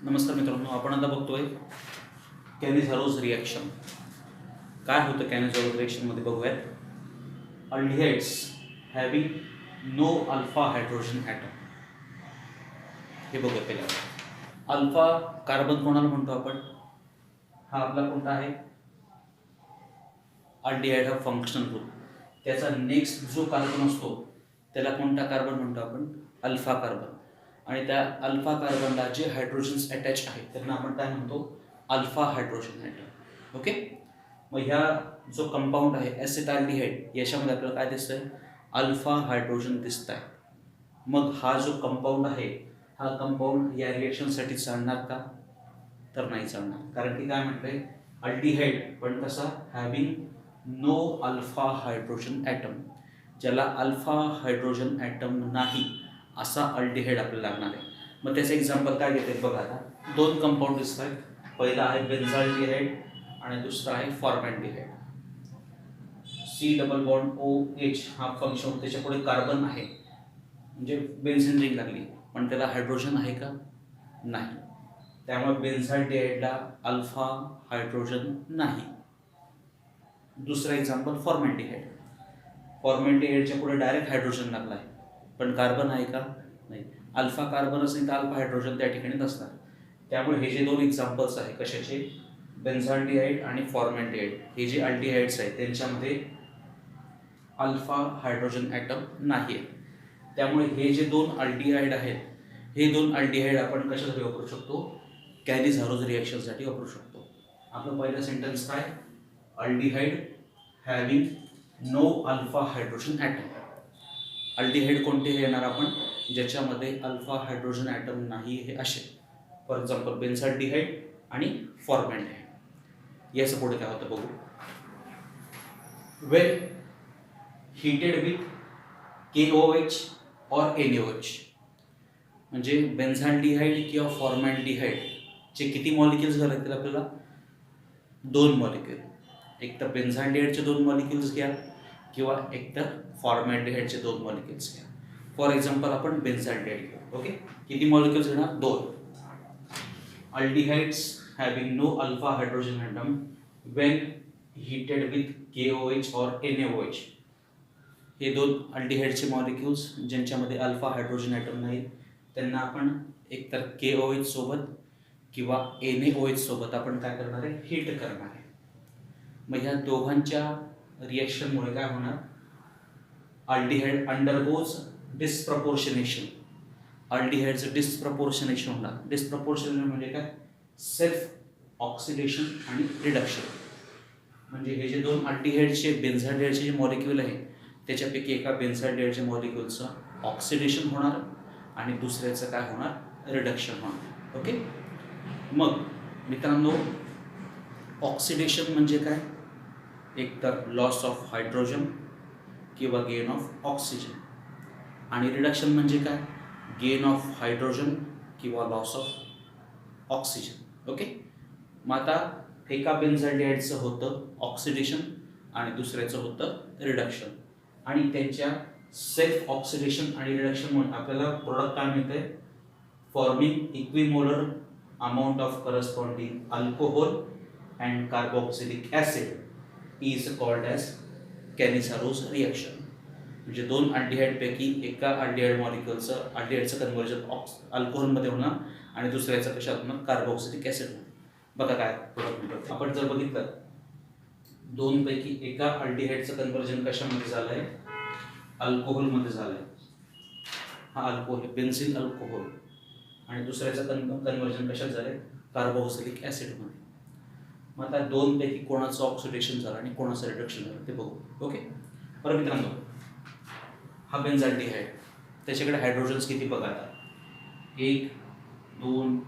नमस्कार मित्रांनो, आपण आता बघतोय कॅनिझारोज रिॲक्शन. काय होतं कॅनिझारोज रिॲक्शनमध्ये बघूयात. Aldehydes having no alpha hydrogen atom. हे बघूया पहिला. अल्फा कार्बन कोणाला म्हणतो आपण? हा आपला कोणता आहे? अल्डिहाइड हा फंक्शनल ग्रुप. त्याचा नेक्स्ट जो कार्बन असतो त्याला कोणता कार्बन म्हणतो आपण? Alpha carbon. आणि त्या अल्फा कार्बनला जे हायड्रोजन्स अटॅच आहेत त्यांना आपण काय म्हणतो? Alpha hydrogen atom. ओके. मग ह्या जो कंपाऊंड आहे ॲसिटाल्डिहाइड, याच्यामध्ये आपल्याला काय दिसतंय? अल्फा हायड्रोजन दिसत आहे. मग हा जो कंपाऊंड आहे हा कंपाऊंड या रिएक्शनसाठी चालणार का? तर नाही चालणार. कारण की काय म्हणतंय? अल्डिहाइड पण कसा? Having no alpha hydrogen atom. ज्याला अल्फा हायड्रोजन ॲटम नाही असा अल्डिहाइड आपल्याला लागणार आहे. मग त्याचं एक्झाम्पल काय घेतात बघा. आता दोन कंपाऊंड दिसत आहेत. पहिला आहे बेन्झाल्डिहाइड आणि दुसरा आहे फॉर्मॅल्डिहाइड. C+OH हा फंक्शन, त्याच्या पुढे कार्बन आहे म्हणजे बेन्झिन रिंग लागली, पण त्याला हायड्रोजन आहे का? नाही. त्यामुळे बेन्झाल्डिहाइडला अल्फा हायड्रोजन नाही. दुसरा एक्झाम्पल फॉर्मॅल्डिहाइड. फॉर्मॅल्डिहाइडच्या पुढे डायरेक्ट हायड्रोजन लागला आहे, पण कार्बन आहे का? नाही. अल्फा कार्बन असेल तर अल्फा हायड्रोजन त्या ठिकाणी नसणार. त्यामुळे हे जे दोन एक्झाम्पल्स आहे कशाचे? बेन्झाल्डिहाइड आणि फॉर्मॅल्डिहाइड, हे जे अल्डिहाइड्स आहेत त्यांच्यामध्ये अल्फा हायड्रोजन ॲटम नाही आहे. त्यामुळे हे जे दोन अल्डिहाइड आहेत, हे दोन अल्डिहाइड आपण कशासाठी वापरू शकतो? कॅनिझारोज रिॲक्शनसाठी वापरू शकतो. आपलं पहिलं सेंटेन्स काय? Aldehyde having no alpha hydrogen atom. Aldehyde कोणते येणार आपण? ज्याच्यामध्ये अल्फा हायड्रोजन ॲटम नाही हे असे. फॉर एक्झाम्पल बेन्झाल्डिहाइड आणि फॉर्मॅल्डिहाइड. याचं पुढे काय होतं बघू. वेन हीटेड विथ KOH और NaOH, म्हणजे बेन्झाल्डिहाइड किंवा फॉर्मॅल्डिहाइडचे किती मॉलिक्युल्स घालायचे आपल्याला? दोन मॉलिक्युल. एक तर बेन्झाल्डिहाइडचे दोन मॉलिक्युल्स घ्या किंवा एक तर फॉर्मॅल्डिहाइडचे दोन मॉलिक्युल्स घ्या. फॉर एक्झाम्पल आपण बेन्झाल्डिहाइड घेऊ. ओके. किती मॉलिक्युल्स घेणार? दोन. Aldehydes having no alpha hydrogen atom when heated with KOH और NaOH. हे दोन अल्डिहाइडचे मॉलिक्युल्स ज्यांच्यामध्ये अल्फा हायड्रोजन ॲटम नाही त्यांना आपण एकतर KOH सोबत किंवा NaOH सोबत आपण काय करणार आहे? हीट करणार आहे. मग ह्या दोघांच्या रिॲक्शनमुळे काय होणार? Aldehyde undergoes disproportionation. अल्डिहाइडचं डिस्प्रपोर्शनेशन होणार. डिस्प्रपोर्शनेशन म्हणजे काय? सेल्फ ऑक्सिडेशन आणि रिडक्शन. म्हणजे हे जे दोन अल्डिहाइडचे बेन्झाल्डिहाइडचे जे मॉलिक्युल आहे त्याच्यापैकी एका बेन्झाल्डिहाइडच्या मॉलिक्युलचं ऑक्सिडेशन होणार आणि दुसऱ्याचं काय होणार? रिडक्शन होणार. ओके. मग मित्रांनो, ऑक्सिडेशन म्हणजे काय? एक तर लॉस ऑफ हायड्रोजन किंवा गेन ऑफ ऑक्सिजन. आणि रिडक्शन म्हणजे काय? गेन ऑफ हायड्रोजन किंवा लॉस ऑफ ऑक्सिजन. ओके. मग आता एका बेन्झाल्डिहाइडचं होतं ऑक्सिडेशन आणि दुसऱ्याचं होतं रिडक्शन. आणि त्यांच्या सेल्फ ऑक्सिडेशन आणि रिडक्शनमुळे आपल्याला प्रोडक्ट काय मिळतंय? Forming equimolar amount of corresponding alcohol and carboxylic acid is called as Cannizzaro's reaction. म्हणजे दोन अल्डिहाइडपैकी एका अल्डिहाइड मॉलिक्युलचं अल्डिहाइडचं कन्व्हर्जन अल्कोहोलमध्ये होणार आणि दुसऱ्याचं कशात होणार? कार्बोक्सिलिक ॲसिड होणार. बघा काय प्रोडक्ट मिळतं. आपण जर बघितलं दोनपैकी एका अल्डिहाइडचं कन्व्हर्जन कशामध्ये झालं आहे? अल्कोहोलमध्ये झालं आहे. हा अल्कोहोल बेन्झिल अल्कोहोल. आणि दुसऱ्याचं कन्व्हर्जन कशात झालं आहे? कार्बोक्सिलिक ॲसिडमध्ये. मग आता दोनपैकी कोणाचं ऑक्सिडेशन झालं आणि कोणाचं रिडक्शन झालं ते बघू. ओके. बरं मित्रांनो, हा बेन्झाल्डिहाइड, त्याच्याकडे हायड्रोजन्स किती बघा आता? 1 2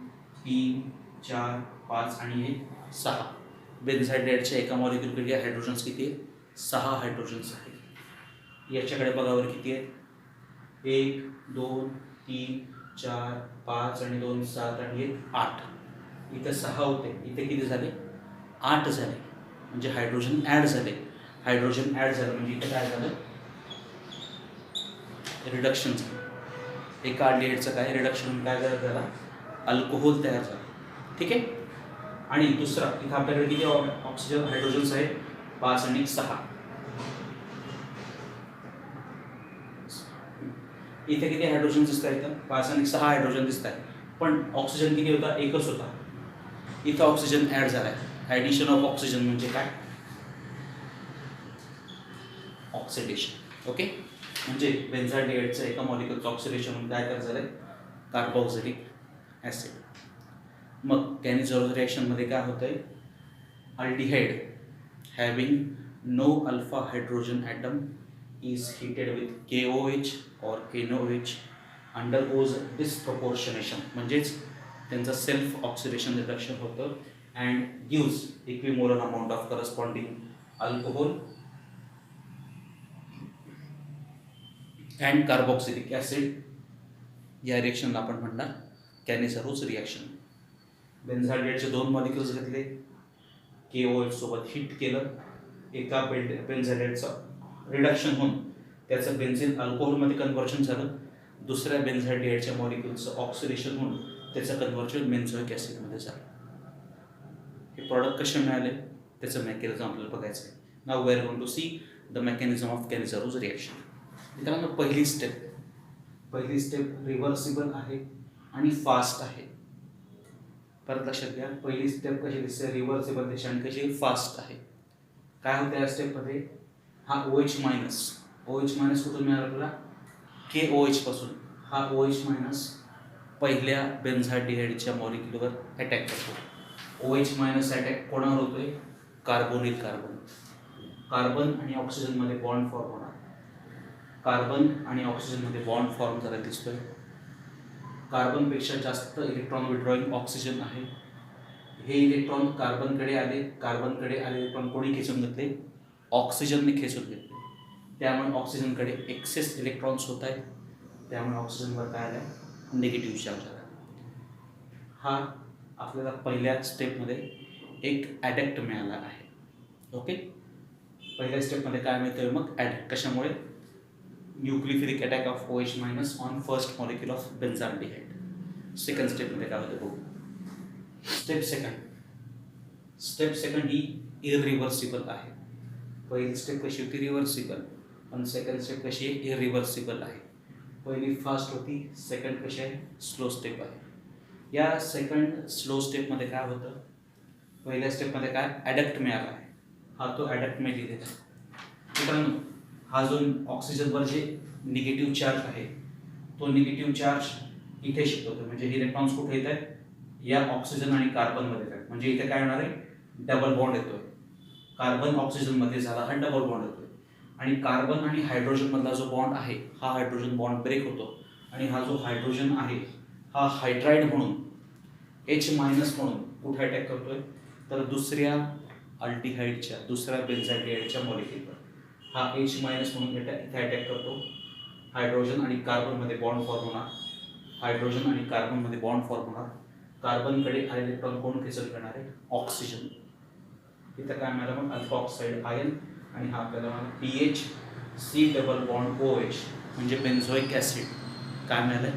3 4 5 आणि 6. बेन्झाल्डिहाइडच्या एका मॉलिक्युलकडे हायड्रोजन्स किती आहे? 6 हायड्रोजन्स आहेत. याच्याकडे बघावर किती आहेत? 1 2 3 4 5 आणि 2 7 आणि 1 8. इथं 6 होते, इथे किती झाले? 8 झाले. म्हणजे हायड्रोजन ॲड झाले. हायड्रोजन ॲड झालं म्हणजे इथं काय झालं? रिडक्शन झालं. एका अल्डिहाइडचं काय रिडक्शन काय झालं? अल्कोहोल तयार झालं. ठीक आहे. आणि दुसरा इथं आपल्याकडे किती ऑक्सिजन हायड्रोजन्स आहेत? 5 आणि 6. इथे किती हायड्रोजन दिसत आहेत? 5 आणि 6 हायड्रोजन दिसत आहेत. पण ऑक्सिजन किती होता? एकच होता. इथं ऑक्सिजन ऍड झालाय. ऍडिशन ऑफ ऑक्सिजन म्हणजे काय? ऑक्सिडेशन. ओके. म्हणजे बेन्झाल्डिहाइडचं एका मॉलिक्युलचं ऑक्सिडेशन म्हणून काय तयार झालंय? Carboxylic acid. मग कॅनिझेरोस रिॲक्शनमध्ये काय होतंय? Aldehyde having no alpha hydrogen atom is heated with KOH or NOH undergoes disproportionation म्हणजेच त्यांचं सेल्फ ऑक्सिडेशन रिडक्शन होतं and gives equimolar amount of corresponding alcohol and carboxylic acid. या रिएक्शनला आपण म्हणणार कॅनिझेरोस रिॲक्शन. बेन्झाल्डिहाइडचे 2 मॉलिक्युल्स घेतले, KOH सोबत हिट केलं, एका बेन्झाल्डिहाइडचं रिडक्शन होऊन त्याचं बेन्झिन अल्कोहोलमध्ये कन्व्हर्जन झालं, दुसऱ्या बेन्झाल्डिहाइडच्या मॉलिक्युलचं ऑक्सिडेशन होऊन त्याचं कन्व्हर्जन बेन्झोइक ॲसिडमध्ये झालं. हे प्रॉडक्ट कसे मिळाले त्याचं मेकॅनिझम आपल्याला बघायचं आहे. Now we are going to see the mechanism of Cannizzaro's reaction. मित्रांनो, पहिली स्टेप रिव्हर्सिबल आहे आणि फास्ट आहे. परत लक्षात घ्या, पहिली स्टेप कशी दिसते? रिव्हर्सिबल दिसते आणि कशी? फास्ट आहे. काय होतं या स्टेपमध्ये? हा OH मायनस कुठून मिळाला आपल्याला? KOH पासून. हा OH मायनस पहिल्या बेन्झाल्डिहाइडच्या मॉलिक्युलवर अटॅक करतो. OH मायनस अटॅक कोणावर होतोय? कार्बोनिल कार्बन आणि ऑक्सिजनमध्ये बॉन्ड फॉर्म होणार. कार्बन आणि ऑक्सिजनमध्ये बॉन्ड फॉर्म झाला दिसतोय. कार्बनपेक्षा जास्त इलेक्ट्रॉन विड्रॉइंग ऑक्सिजन आहे. हे इलेक्ट्रॉन कार्बनकडे आले इलेक्ट्रॉन कोणी खेचून घेतले? ऑक्सिजनने खेचून घेतले. त्यामुळे ऑक्सिजनकडे एक्सेस इलेक्ट्रॉन्स होत आहेत. त्यामुळे ऑक्सिजनवर काय आलं? निगेटिव्ह चार्ज आला. हा आपल्याला पहिल्या स्टेपमध्ये एक ॲडॅक्ट मिळाला आहे. ओके. पहिल्या स्टेपमध्ये काय मिळतंय मग? ॲडॅक्ट. कशामुळे? Nucleophilic attack of OH minus on first molecule of benzaldehyde. Second स्टेपमध्ये काय होतं बघू. स्टेप सेकंड ही इरिव्हर्सिबल आहे. पहिली स्टेप कशी होती? रिव्हर्सिबल. पण सेकंड स्टेप कशी आहे? इरिव्हर्सिबल आहे. पहिली फास्ट होती, सेकंड कशी आहे? स्लो स्टेप आहे. या सेकंड स्लो स्टेपमध्ये काय होतं? पहिल्या स्टेपमध्ये काय? ॲडॅक्ट मिळाला आहे. हा तो ॲडॅक्ट मी लिहिलेला आहे. मित्रांनो, हा जो ऑक्सिजनवर जे निगेटिव्ह चार्ज आहे तो निगेटिव्ह चार्ज इथे शिफ्ट होतो. म्हणजे इलेक्ट्रॉन्स कुठे येत आहेत? या ऑक्सिजन आणि कार्बनमध्ये येत आहेत. म्हणजे इथे काय होणार आहे? डबल बॉन्ड येतोय. कार्बन ऑक्सिजनमध्ये झाला हा डबल बॉन्ड येतोय. आणि कार्बन आणि हायड्रोजनमधला जो बॉन्ड आहे हा हायड्रोजन बॉन्ड ब्रेक होतो. आणि हा जो हायड्रोजन आहे हा हायड्राइड म्हणून H मायनस म्हणून कुठे अटॅक करतोय? तर दुसऱ्या बेन्झाल्डिहाइडच्या मॉलिक्युलवर. हा H मायनस म्हणून इथे अटॅक करतो. हायड्रोजन आणि कार्बनमध्ये बॉन्ड फॉर्म होणार. कार्बनकडे इलेक्ट्रॉन कोण खेचून घेणार आहे? ऑक्सिजन. इथं काय मिळालं मग? Alpha oxide ion. आणि हा आपल्याला PHC डबल बॉन्ड OH म्हणजे बेन्झोइक ॲसिड. काय मिळालं?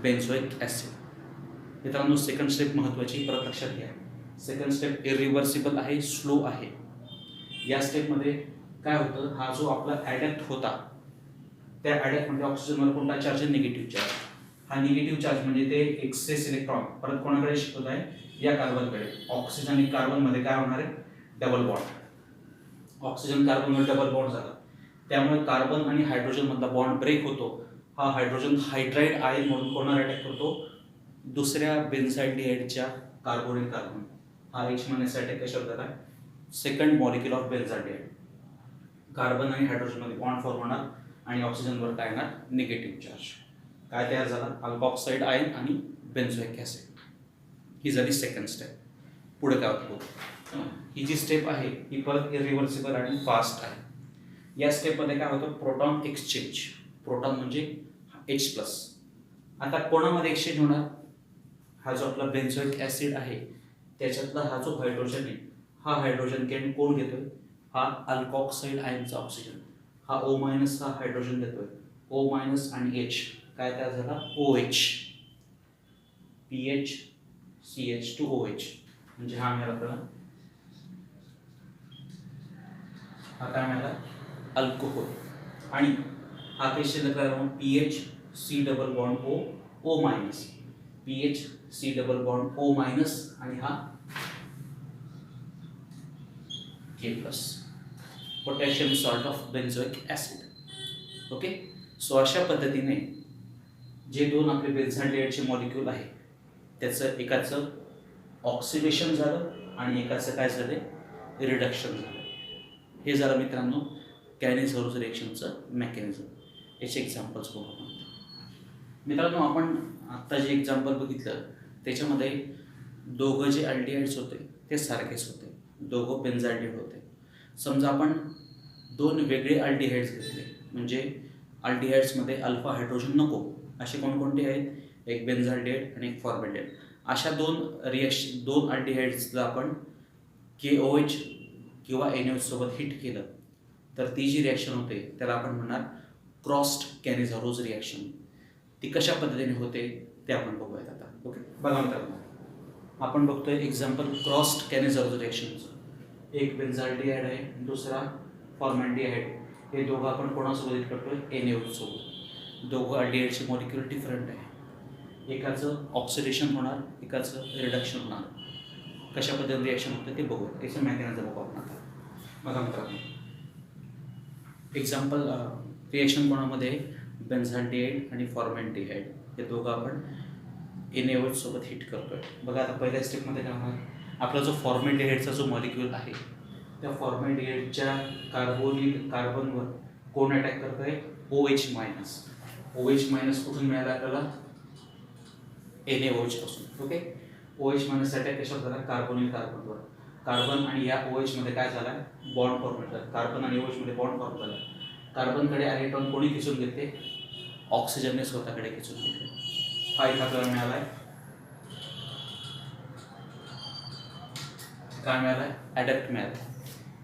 बेन्झोइक ॲसिड. मित्रांनो, सेकंड स्टेप महत्त्वाची, परत लक्षात घ्या. सेकंड स्टेप इरिव्हर्सिबल आहे, स्लो आहे. या स्टेपमध्ये काय होतं? हा जो आपला ॲडॅक्ट होता त्या ॲडॅक्टमध्ये ऑक्सिजनवर कोणता चार्ज आहे? Negative charge. हा निगेटिव्ह चार्ज म्हणजे ते एक्सेस इलेक्ट्रॉन परत कोणाकडे शिफ्ट होत आहे? या कार्बनकडे. ऑक्सिजन आणि कार्बनमध्ये काय होणार आहे? Double bond. ऑक्सिजन कार्बनवर डबल बॉन्ड झाला. त्यामुळे कार्बन आणि हायड्रोजनमधला बॉन्ड ब्रेक होतो. हा हायड्रोजन हायड्राइड आयन म्हणून कोणावर अटॅक करतो? दुसऱ्या बेन्झाल्डिहाइडच्या कार्बोनिल कार्बन. हा H मायनस अटॅक कशावर झाला? Second molecule of benzaldehyde. Carbon आणि हायड्रोजनमध्ये बॉन्ड फॉर्म होणार आणि ऑक्सिजनवर काय येणार? Negative charge. काय तयार झाला? अल्फा ऑक्साईड आयन आणि बेन्झोइक ॲसिड. ही झाली सेकंड स्टेप. पुढे काय होतं? ही जी स्टेप आहे ही परत इरिव्हर्सिबल आणि फास्ट आहे. या स्टेपमध्ये काय होतं? Proton exchange. प्रोटॉन म्हणजे H प्लस. आता कोणामध्ये एक्सचेंज होणार? हा जो आपला बेन्झोइक ॲसिड आहे त्याच्यातला हा जो हायड्रोजन आहे हा हायड्रोजन केन कोण घेतोय? हा अल्कोऑक्साईड आयनचा ऑक्सिजन. हा O मायनस हा हायड्रोजन देतोय. O मायनस आणि H काय तयार झाला? OH. PH CH2OH म्हणजे हा मिळाला आपल्याला, हा काय मिळाला अल्कोहोल. आणि हा काही शिल्लक राहिला PH C double bond O minus, PH C double bond O minus आणि हा K plus, potassium salt of benzoic acid. Okay, so अशा पद्धतीने जे दोन आपले बेन्झाल्डिहाइडचे मॉलिक्यूल आहे त्याचं एकाचं ऑक्सिडेशन झालं आणि एकाचं काय झालं रिडक्शन झालं. हे झालं मित्रांनो कॅनिझ-हॉरोज रिएक्शनचं मेकॅनिझम. याचे एक्झाम्पल्स बघू आपण. मित्रांनो आपण आत्ता जे एक्झाम्पल बघितलं त्याच्यामध्ये दोघं जे अल्डिहाइड्स होते ते सारखेच होते, दोघं बेन्झाल्डिहाइड होते. समजा आपण दोन वेगळे अल्डिहाइड्स घेतले, म्हणजे अल्डिहाइड्समध्ये अल्फा हायड्रोजन नको असे कोणकोणते आहेत, एक बेन्झाल्डिहाइड आणि एक फॉर्मल्डिहाइड. अशा दोन अल्डिहाइड्सला आपण KOH किंवा NaOH सोबत हिट केलं तर ती जी रिॲक्शन होते त्याला आपण म्हणणार क्रॉस्ड कॅनिझ-हॉरोज रिॲक्शन. ती कशा पद्धतीने होते ते आपण बघूयात आता. ओके, बघा मित्रांनो आपण बघतोय एक्झाम्पल क्रॉस्ड कॅनिझ-हॉरोज रिॲक्शनचं. एक बेन्झाल्डिहाइड आहे, दुसरा फॉर्मल्डिहाइड. हे दोघं आपण कोणासोबत हिट करतोय NaOH सोबत. दोघं अल्डिहाइडचे मॉलिक्युल डिफरंट आहे, एकाचं ऑक्सिडेशन होणार एकाचं रिडक्शन होणार. कशा पद्धतीने रिॲक्शन होते ते बघू, याचं मेकॅनिझम बघू आपण आता. बघा मित्रांनो एक्झाम्पल रिॲक्शन कोणामध्ये बेन्झाल्डिहाइड आणि फॉर्मल्डिहाइड हे दोघं आपण NaOH सोबत हिट करतोय. बघा आता पहिल्या स्टेपमध्ये काय होणार, आपला जो फॉर्मल्डिहाइडचा जो मॉलिक्यूल आहे त्या फॉर्मल्डिहाइडच्या कार्बनवर कोण अटॅक करतोय OH मायनस. OH मायनस कुठून मिळाला आपल्याला NaOH पासून. ओके, OH मायनस अटॅक कशावर झाला कार्बोनिल कार्बनवर. कार्बन आणि या OH मध्ये काय झाला बॉन्ड फॉर्म झाला, कार्बन आणि OH मध्ये बॉन्ड फॉर्म झाला. कार्बनकडे इलेक्ट्रॉन कोणी खिचून घेतले, ऑक्सिजनने स्वतःकडे खिचून घेतले. हा इथं आपल्याला मिळाला आहे काय मिळालं ॲडॅप्ट मिळालं.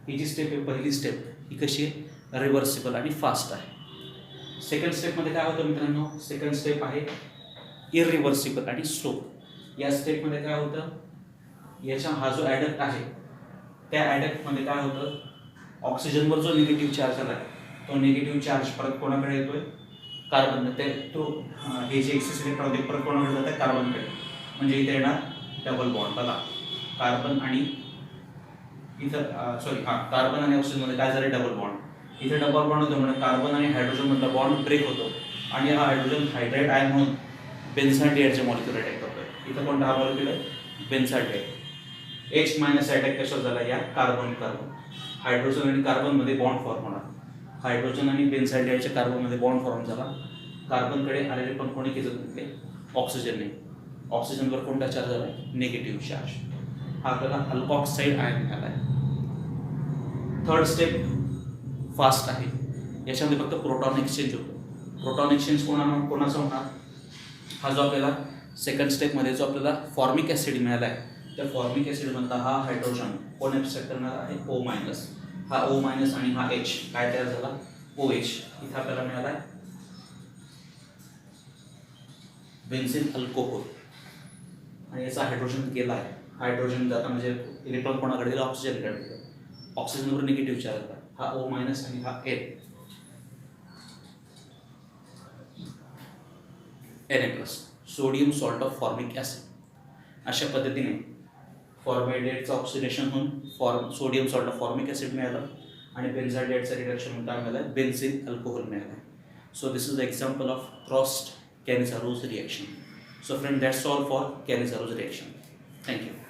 ही जी स्टेप आहे पहिली स्टेप ही कशी आहे रिव्हर्सिबल आणि फास्ट आहे. सेकंड स्टेपमध्ये काय होतं मित्रांनो, सेकंड स्टेप आहे इरिव्हर्सिबल आणि स्लो. या स्टेपमध्ये काय होतं, याचा हा जो ॲडॅप्ट आहे त्या ॲडॅप्टमध्ये काय होतं, ऑक्सिजनवर जो निगेटिव्ह चार्ज आला आहे तो निगेटिव्ह चार्ज परत कोणाकडे येतोय कार्बन. ते तो हे जे एक्सेस इलेक्ट्रॉन ते परत कोणाकडे जातं कार्बनकडे. म्हणजे इथे येणार डबल बॉन्ड. बघा कार्बन आणि इथं कार्बन आणि ऑक्सिजनमध्ये काय झालं डबल बॉन्ड. इथे डबल बॉन्ड होतो म्हणजे कार्बन आणि हायड्रोजनमधला बॉन्ड ब्रेक होतो आणि हा हायड्रोजन हायड्राइड आयन म्हणून बेन्झाल्डिहाइडचे मॉलिक्यूल अटॅक करतोय. इथं कोणता हा मॉलिक्यूल आहे बेन्झाल्डिहाइड. H मायनस अटॅक कशावर झाला या कार्बन हायड्रोजन आणि कार्बनमध्ये बॉन्ड फॉर्म होणार. हायड्रोजन आणि बेन्झाल्डिहाइडच्या कार्बनमध्ये बॉन्ड फॉर्म झाला. कार्बनकडे आलेले पण कोणी खिचत घेतले ऑक्सिजनने. ऑक्सिजनवर कोणता चार्ज झाला निगेटिव्ह चार्ज. हा आपल्याला अल्कॉक्साइड आयन मिळाला आहे. थर्ड स्टेप फास्ट आहे, याच्यामध्ये फक्त प्रोटॉन एक्सचेंज होतो. प्रोटॉन एक्सचेंज कोणाचा होणार, हा जो आपल्याला सेकंड स्टेपमध्ये जो आपल्याला फॉर्मिक ॲसिड मिळाला आहे त्या फॉर्मिक ॲसिडमधला हा हायड्रोजन कोण ॲब्स्ट्रॅक्ट करणार आहे O मायनस. हा O मायनस आणि हा H काय तयार झाला OH. इथं आपल्याला मिळाला आहे बेन्झीन अल्कोहोल आणि याचा हायड्रोजन गेला आहे. हायड्रोजन जाता म्हणजे इलेक्ट्रॉन कोणाकडे गेला ऑक्सिजनकडे गेला. ऑक्सिजनवर निगेटिव्ह चार्ज आला. हा O मायनस आणि हा Na plus sodium salt of formic acid. अशा पद्धतीने फॉर्मल्डिहाइडचं ऑक्सिडेशन होऊन sodium salt of formic acid मिळालं आणि बेन्झाल्डिहाइडचं रिडक्शन होऊन काय मिळालं बेन्झीन अल्कोहोल मिळालं. So this is the example of crossed Cannizzaro reaction. So friend, that's all for Kaniz-Arrows reaction. Thank you.